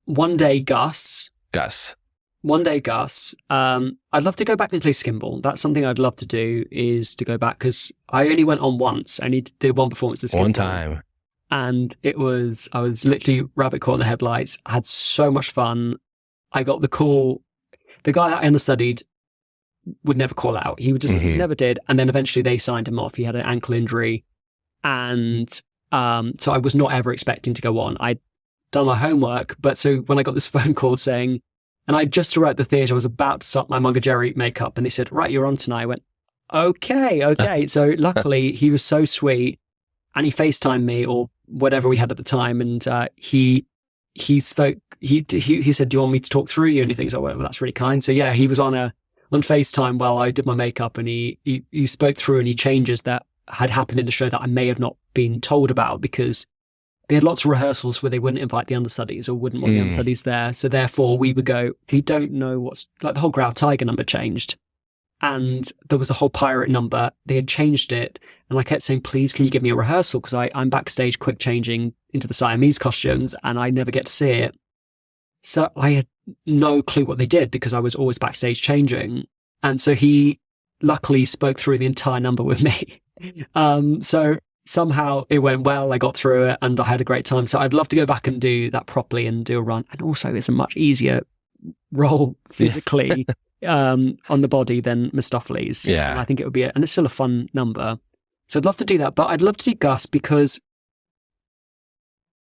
One day, Gus. One day, Gus. I'd love to go back and play Skimble. That's something I'd love to do, is to go back, because I only went on once. I only did one performance of Skimble. One time. And I was literally rabbit caught in the headlights. I had so much fun. I got the call. The guy that I understudied would never call out. He would just never did. And then eventually they signed him off. He had an ankle injury. And so I was not ever expecting to go on. I'd done my homework. But so when I got this phone call saying, and I just arrived at the theatre, I was about to start my Mungojerrie makeup, and they said, right, you're on tonight. I went, okay. So luckily he was so sweet, and he FaceTimed me or whatever we had at the time. And he he spoke, he said, do you want me to talk through you? And he thinks, oh, well, that's really kind. So yeah, he was on FaceTime while I did my makeup, and he spoke through any changes that had happened in the show that I may have not been told about, because they had lots of rehearsals where they wouldn't invite the understudies or wouldn't want the understudies there. So therefore we would go, we don't know what's, like the whole Growl Tiger number changed. And there was a whole pirate number. They had changed it. And I kept saying, please, can you give me a rehearsal? Because I'm backstage quick changing into the Siamese costumes and I never get to see it. So I had no clue what they did because I was always backstage changing. And so he luckily spoke through the entire number with me. So somehow it went well. I got through it and I had a great time. So I'd love to go back and do that properly and do a run. And also it's a much easier role physically on the body than Mistoffelees. Yeah. And I think it would be, and it's still a fun number. So I'd love to do that, but I'd love to do Gus because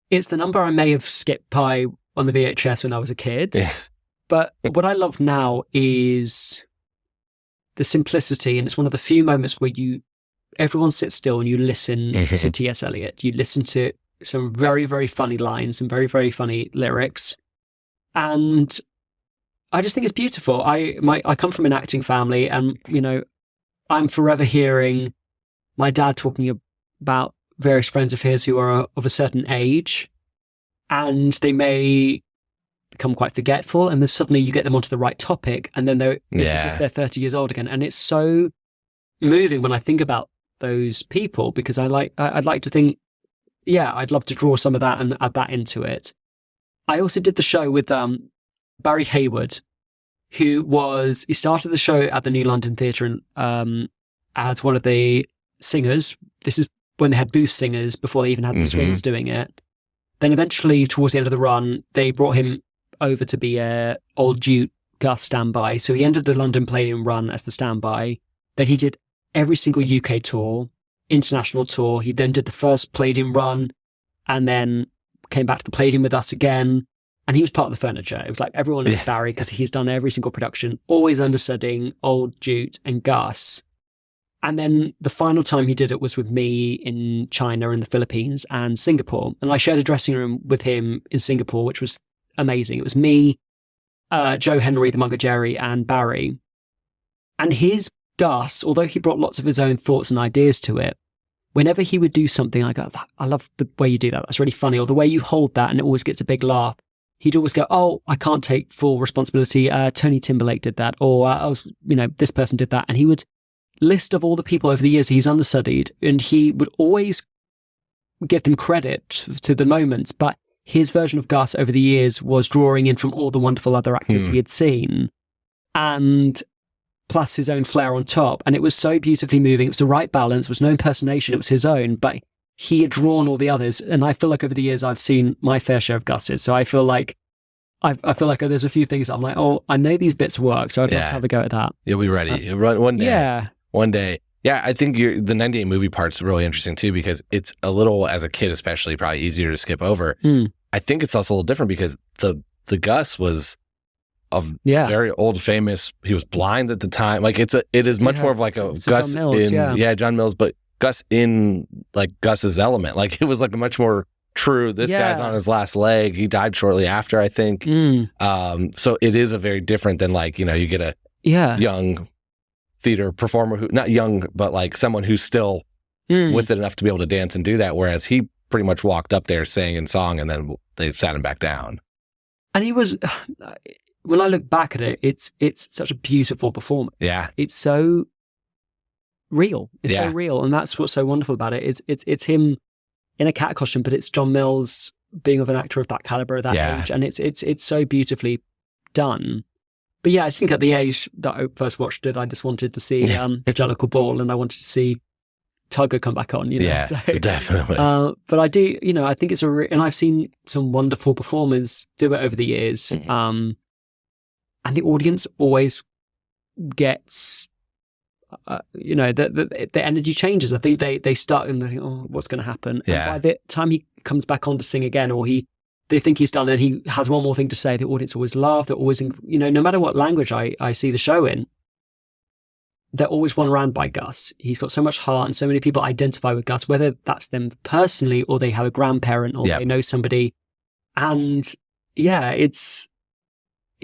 it's the number I may have skipped by on the VHS when I was a kid. Yes. But what I love now is the simplicity. And it's one of the few moments where everyone sits still and you listen to T.S. Eliot. You listen to some very, very funny lines and very, very funny lyrics. And I just think it's beautiful. I come from an acting family and, I'm forever hearing my dad talking about various friends of his who are of a certain age and they may become quite forgetful, and then suddenly you get them onto the right topic and then it's as if they're 30 years old again. And it's so moving when I think about those people, because I'd like to think, I'd love to draw some of that and add that into it. I also did the show with Barry Hayward, who he started the show at the New London Theatre as one of the singers. This is when they had booth singers before they even had the swings doing it. Then eventually, towards the end of the run, they brought him over to be a old Duke Gus standby. So he ended the London Palladium run as the standby. Then he did every single UK tour, international tour. He then did the first Palladium run and then came back to the Palladium with us again. And he was part of the furniture. It was like everyone loved Barry because he's done every single production, always understudying old Duke and Gus. And then the final time he did it was with me in China and the Philippines and Singapore. And I shared a dressing room with him in Singapore, which was amazing. It was me, Joe Henry, the Mungojerrie, and Barry. And his Gus, although he brought lots of his own thoughts and ideas to it, whenever he would do something, I go, I love the way you do that. That's really funny. Or the way you hold that and it always gets a big laugh. He'd always go, oh, I can't take full responsibility. Tony Timberlake did that. Or, this person did that. And he would list of all the people over the years he's understudied, and he would always give them credit to the moments. But his version of Gus over the years was drawing in from all the wonderful other actors he had seen, and plus his own flair on top. And it was so beautifully moving. It was the right balance. It was no impersonation. It was his own, but he had drawn all the others. And I feel like over the years, I've seen my fair share of Gus's. So I feel like there's a few things I'm like, oh, I know these bits work. So I'd love to have a go at that. You'll be ready. One day. Yeah. One day. Yeah, I think the 98 movie part's really interesting too, because it's a little, as a kid especially, probably easier to skip over. I think it's also a little different because the Gus was very old, famous. He was blind at the time. Like it is much more of like a Gus John Mills, John Mills, but Gus in like Gus's element. Like it was like a much more true, this guy's on his last leg. He died shortly after, I think. So it is a very different than like, you get a young theater performer who, not young, but like someone who's still with it enough to be able to dance and do that. Whereas he pretty much walked up there, sang and song, and then they sat him back down. And he was, when I look back at it, it's such a beautiful performance. Yeah. It's so real. It's so real. And that's what's so wonderful about it. It's him in a cat costume, but it's John Mills being of an actor of that caliber, that age. And it's so beautifully done. But yeah, I think at the age that I first watched it, I just wanted to see the Jellicle Ball, and I wanted to see Tugger come back on, Yeah, so, definitely. But I do, I think it's and I've seen some wonderful performers do it over the years. And the audience always gets, the energy changes. I think they start and they think, oh, what's going to happen? And by the time he comes back on to sing again, or they think he's done and he has one more thing to say, the audience always laugh. They're always, no matter what language I see the show in, they're always won around by Gus. He's got so much heart and so many people identify with Gus, whether that's them personally or they have a grandparent or they know somebody. And it's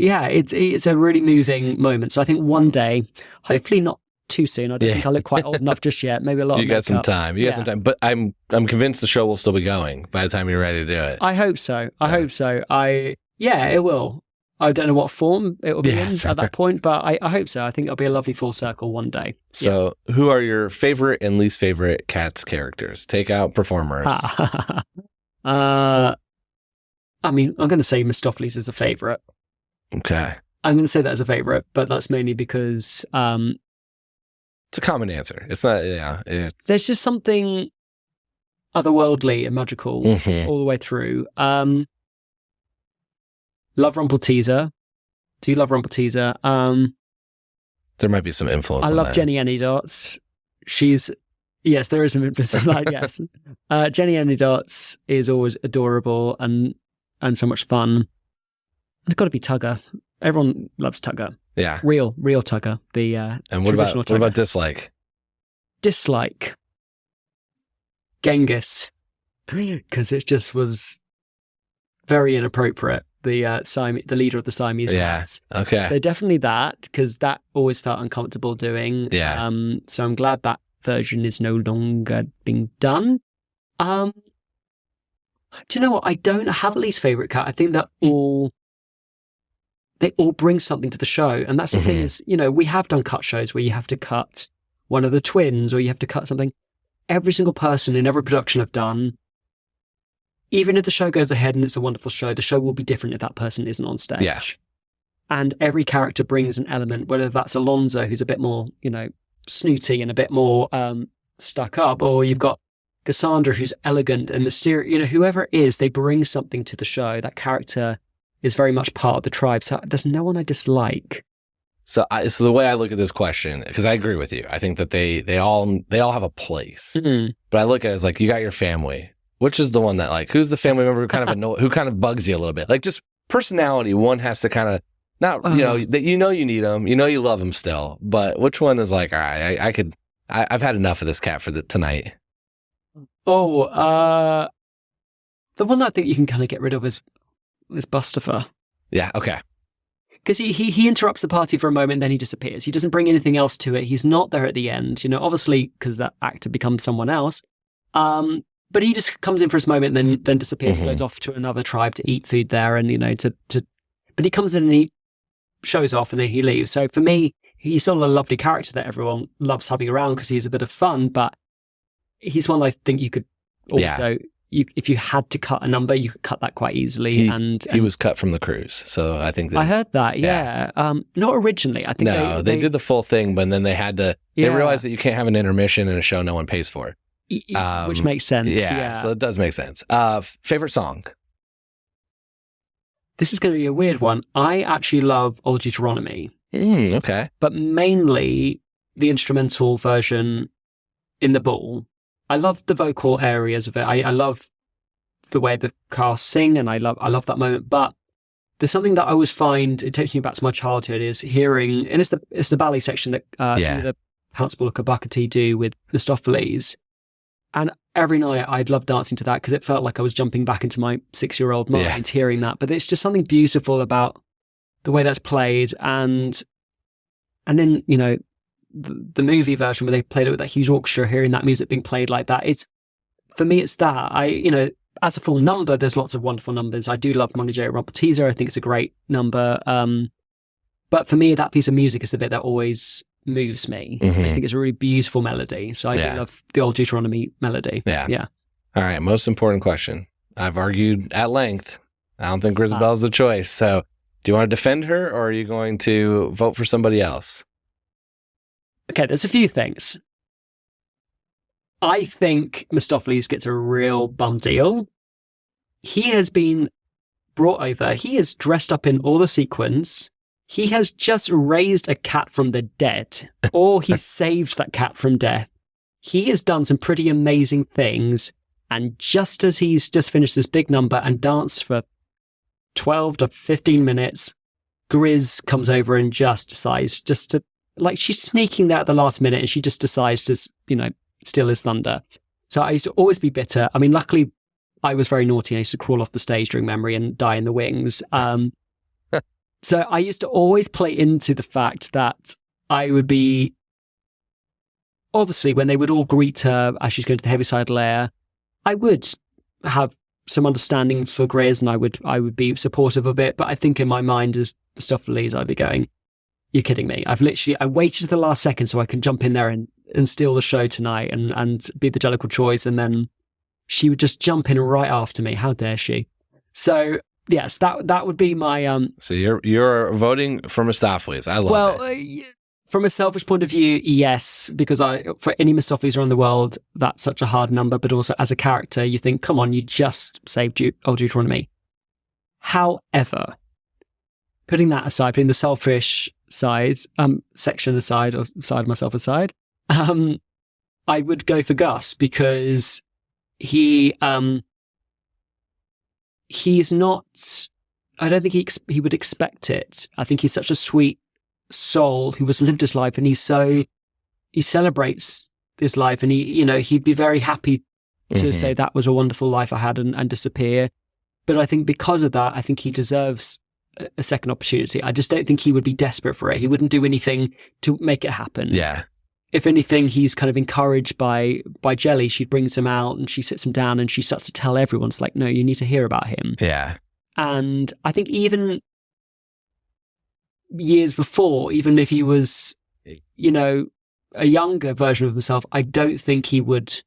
a really moving moment. So I think one day, hopefully not too soon. I don't think I look quite old enough just yet. Maybe a lot. You got some time. You got some time. But I'm convinced the show will still be going by the time you're ready to do it. I hope so. It will. I don't know what form it will be in at that point, but I hope so. I think it'll be a lovely full circle one day. So, who are your favorite and least favorite Cats characters? Take out performers. I'm going to say Mistoffelees is a favorite. Okay. I'm going to say that as a favorite, but that's mainly because it's a common answer. It's not. Yeah. There's just something otherworldly and magical all the way through. Love Rumpelteazer. Do you love Rumpelteazer? There might be some influence. I love that. Jenny Anydots. Yes, there is some influence on that. Yes, Jenny Anydots is always adorable and so much fun. It's got to be Tugger. Everyone loves Tugger. Yeah, real Tugger. The and what about dislike? Dislike Genghis, because it just was very inappropriate. The leader of the Siamese cats. Okay. So definitely that, because that always felt uncomfortable doing. Yeah. So I'm glad that version is no longer being done. Do you know what? I don't have a least favorite cat. I think that they all bring something to the show. And that's the thing is, we have done cut shows where you have to cut one of the twins or you have to cut something. Every single person in every production I've done, even if the show goes ahead and it's a wonderful show, the show will be different if that person isn't on stage. Yeah. And every character brings an element, whether that's Alonzo, who's a bit more, snooty and a bit more stuck up, or you've got Cassandra, who's elegant and mysterious. Whoever it is, they bring something to the show. That character is very much part of the tribe. So there's no one I dislike. So the way I look at this question, because I agree with you, I think that they all have a place. But I look at it as like, you got your family. Which is the one that who's the family member who kind of who kind of bugs you a little bit? Like just personality, one has to kind of not, that you need them, you love them still, but which one is like, all right, I've had enough of this cat for tonight. The one I think you can kind of get rid of is Bustopher. Yeah. Okay. Because he interrupts the party for a moment, then he disappears. He doesn't bring anything else to it. He's not there at the end, obviously because that actor becomes someone else. But he just comes in for his moment and then disappears and goes off to another tribe to eat food there and, but he comes in and he shows off and then he leaves. So for me, he's sort of a lovely character that everyone loves having around because he's a bit of fun, but he's one I think you could also, if you had to cut a number, you could cut that quite easily. He was cut from the cruise. So I think I heard that. Yeah. Not originally. I think they did the full thing, but then they had to, they realized that you can't have an intermission in a show no one pays for. Which makes sense. Yeah, so it does make sense. Favorite song? This is going to be a weird one. I actually love Old Deuteronomy. Okay. But mainly the instrumental version in the ball. I love the vocal areas of it. I love the way the cast sing, and I love that moment. But there's something that I always find, it takes me back to my childhood, is hearing, and it's the ballet section that the Constable of Kabakati do with Mistoffelees. And every night I'd love dancing to that because it felt like I was jumping back into my 6-year-old mind hearing that. But it's just something beautiful about the way that's played. And then, the movie version where they played it with that huge orchestra, hearing that music being played like that. For me, it's that. As a full number, there's lots of wonderful numbers. I do love Mungojerrie Rumpelteazer. I think it's a great number. But for me, that piece of music is the bit that always moves me. I think it's a really beautiful melody. So I do love the Old Deuteronomy melody. Yeah. All right. Most important question. I've argued at length. I don't think Grisabel's the choice. So do you want to defend her or are you going to vote for somebody else? Okay. There's a few things. I think Mistoffelees gets a real bum deal. He has been brought over. He is dressed up in all the sequins. He has just raised a cat from the dead, or he saved that cat from death. He has done some pretty amazing things. And just as he's just finished this big number and danced for 12 to 15 minutes, Grizz comes over and just decides she's sneaking there at the last minute and she just decides to, steal his thunder. So I used to always be bitter. I mean, luckily I was very naughty. I used to crawl off the stage during memory and die in the wings. So I used to always play into the fact that I would be, obviously, when they would all greet her as she's going to the Heaviside lair, I would have some understanding for Grizz and I would be supportive of it. But I think in my mind as Mistoffelees, I'd be going, you're kidding me. I waited to the last second so I can jump in there and steal the show tonight and be the jellicle choice. And then she would just jump in right after me. How dare she? So yes, that would be my So you're voting for Mistoffelees. I love it. From a selfish point of view, yes, because for any Mistoffelees around the world, that's such a hard number. But also as a character, you think, come on, you just saved Old Deuteronomy. However, putting that aside, putting the selfish side section aside, or side of myself aside, I would go for Gus because he's not. I don't think he would expect it. I think he's such a sweet soul who has lived his life, and he celebrates his life, and he'd be very happy to say that was a wonderful life I had and disappear. But I think because of that, I think he deserves a second opportunity. I just don't think he would be desperate for it. He wouldn't do anything to make it happen. Yeah. If anything, he's kind of encouraged by Jelly. She brings him out and she sits him down and she starts to tell everyone, it's like, no, you need to hear about him. Yeah. And I think even years before, even if he was, a younger version of himself, I don't think he would,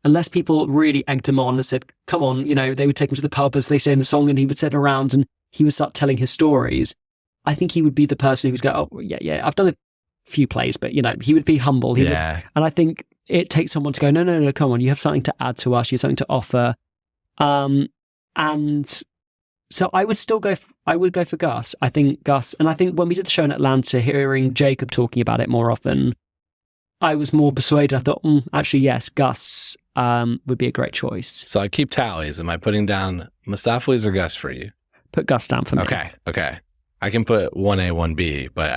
unless people really egged him on and said, come on, they would take him to the pub, as they say in the song, and he would sit around and he would start telling his stories. I think he would be the person who would go, oh, yeah, I've done a few plays, but, he would be humble. Would, and I think it takes someone to go, no, come on, you have something to add to us, you have something to offer. And so I would still go for Gus. I think Gus, and I think when we did the show in Atlanta, hearing Jacob talking about it more often, I was more persuaded. I thought, actually, yes, Gus would be a great choice. So I keep tallies. Am I putting down Mistoffelees or Gus for you? Put Gus down for me. Okay. I can put 1A, 1B, but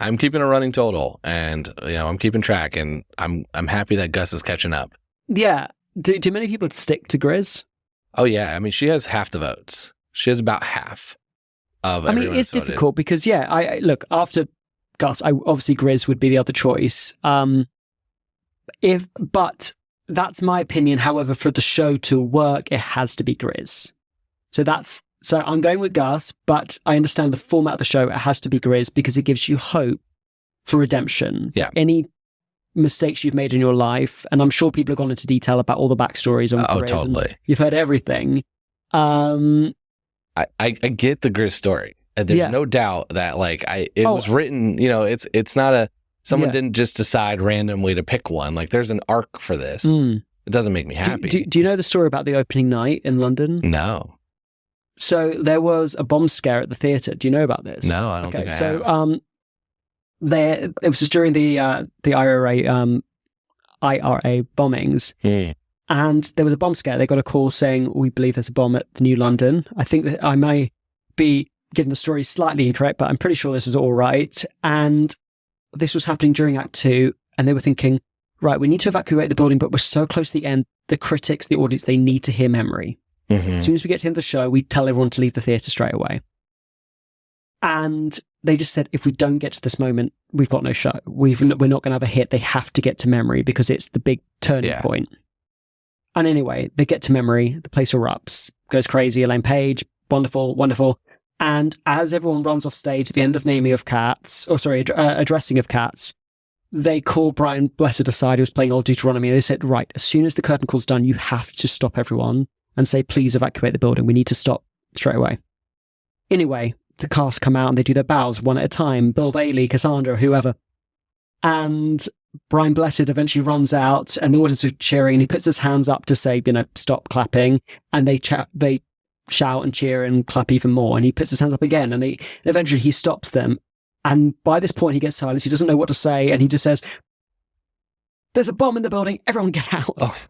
I'm keeping a running total, and I'm keeping track, and I'm happy that Gus is catching up. Yeah. Do many people stick to Grizz? Oh yeah. I mean, she has half the votes. She has about half of. I mean, it's difficult because I look after Gus. Obviously Grizz would be the other choice. But that's my opinion. However, for the show to work, it has to be Grizz. So I'm going with Gus, but I understand the format of the show. It has to be Grizz because it gives you hope for redemption. Yeah. Any mistakes you've made in your life, and I'm sure people have gone into detail about all the backstories on Grizz. Totally. You've heard everything. I get the Grizz story. There's no doubt that it was written. It's not someone didn't just decide randomly to pick one. Like there's an arc for this. It doesn't make me happy. Do you know the story about the opening night in London? No. So there was a bomb scare at the theatre. Do you know about this? No, I don't think I have. So it was just during the IRA bombings, and there was a bomb scare. They got a call saying, we believe there's a bomb at the New London. I think that I may be getting the story slightly incorrect, but I'm pretty sure this is all right. And this was happening during Act 2, and they were thinking, right, we need to evacuate the building, but we're so close to the end, the critics, the audience, they need to hear memory. As soon as we get to the end of the show, we tell everyone to leave the theatre straight away. And they just said, if we don't get to this moment, we've got no show. We're not going to have a hit. They have to get to memory because it's the big turning point. And anyway, they get to memory. The place erupts, goes crazy. Elaine Page, wonderful, wonderful. And as everyone runs off stage at the end of naming of Cats, addressing of Cats, they call Brian Blessed aside, who was playing Old Deuteronomy. They said, right, as soon as the curtain call's done, you have to stop everyone and say, please evacuate the building. We need to stop straight away. Anyway, the cast come out and they do their bows one at a time. Bill Bailey, Cassandra, whoever. And Brian Blessed eventually runs out and the audience are cheering and he puts his hands up to say, stop clapping. And they shout and cheer and clap even more. And he puts his hands up again and eventually he stops them. And by this point he gets silence. He doesn't know what to say. And he just says, there's a bomb in the building. Everyone get out. Oh.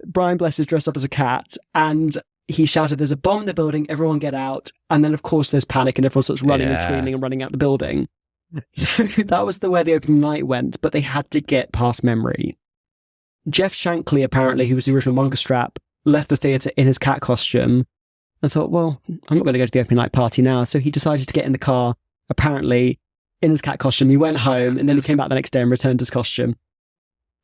Brian Blessed is dressed up as a cat and he shouted, there's a bomb in the building, everyone get out. And then of course there's panic and everyone starts running and screaming and running out the building. So that was the way the opening night went, but they had to get past memory. Jeff Shankly, apparently, who was the original manga strap, left the theatre in his cat costume and thought, well, I'm not going to go to the opening night party now. So he decided to get in the car, apparently in his cat costume. He went home and then he came back the next day and returned his costume.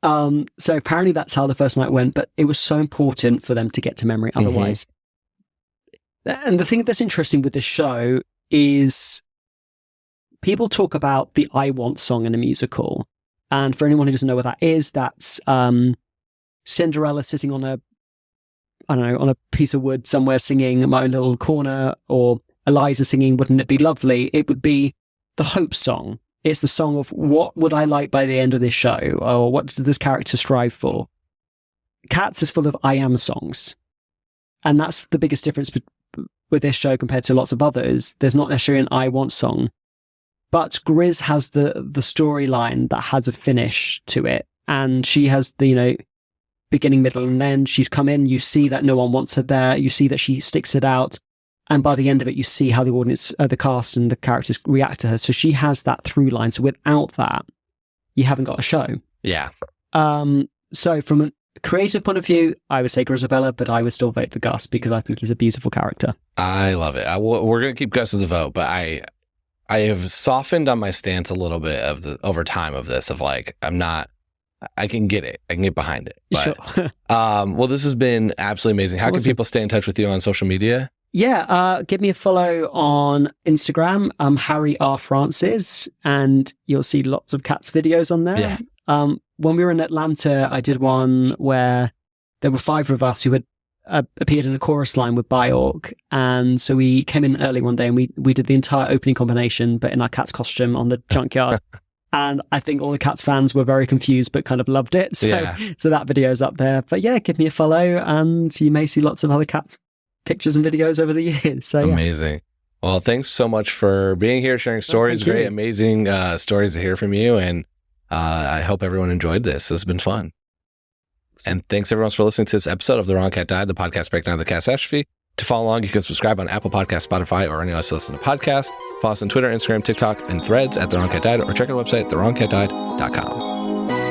So apparently that's how the first night went, but it was so important for them to get to memory otherwise. And the thing that's interesting with this show is people talk about the I Want song in a musical. And for anyone who doesn't know what that is, that's Cinderella sitting on on a piece of wood somewhere singing My Own Little Corner, or Eliza singing Wouldn't It Be Lovely? It would be the hope song. It's the song of what would I like by the end of this show, or what does this character strive for? Cats is full of I am songs. And that's the biggest difference with this show compared to lots of others. There's not necessarily an I Want song, but Grizz has the storyline that has a finish to it. And she has the, beginning, middle, and end. She's come in, you see that no one wants her there, you see that she sticks it out. And by the end of it, you see how the audience, the cast and the characters react to her. So she has that through line. So without that, you haven't got a show. Yeah. So from a creative point of view, I would say Grisabella, but I would still vote for Gus because I think he's a beautiful character. I love it. We're going to keep Gus as a vote, but I have softened on my stance a little bit over time of this, of like, I can get it. I can get behind it. But, sure. Well, this has been absolutely amazing. How can people stay in touch with you on social media? Yeah, give me a follow on Instagram. I'm Harry R. Francis, and you'll see lots of Cats videos on there. Yeah. When we were in Atlanta, I did one where there were 5 of us who had appeared in a chorus line with Byork, and so we came in early one day and we did the entire opening combination, but in our Cats costume on the junkyard. And I think all the Cats fans were very confused, but kind of loved it. So that video's up there. But yeah, give me a follow, and you may see lots of other Cats pictures and videos over the years. So amazing. Well, thanks so much for being here, sharing stories. Great, amazing stories to hear from you. And I hope everyone enjoyed this. This has been fun. And thanks everyone for listening to this episode of The Wrong Cat Died, the podcast breakdown of the catastrophe. To follow along, you can subscribe on Apple Podcasts, Spotify, or anywhere else to listen to podcasts. Follow us on Twitter, Instagram, TikTok, and Threads at The Wrong Cat Died, or check our website, thewrongcatdied.com.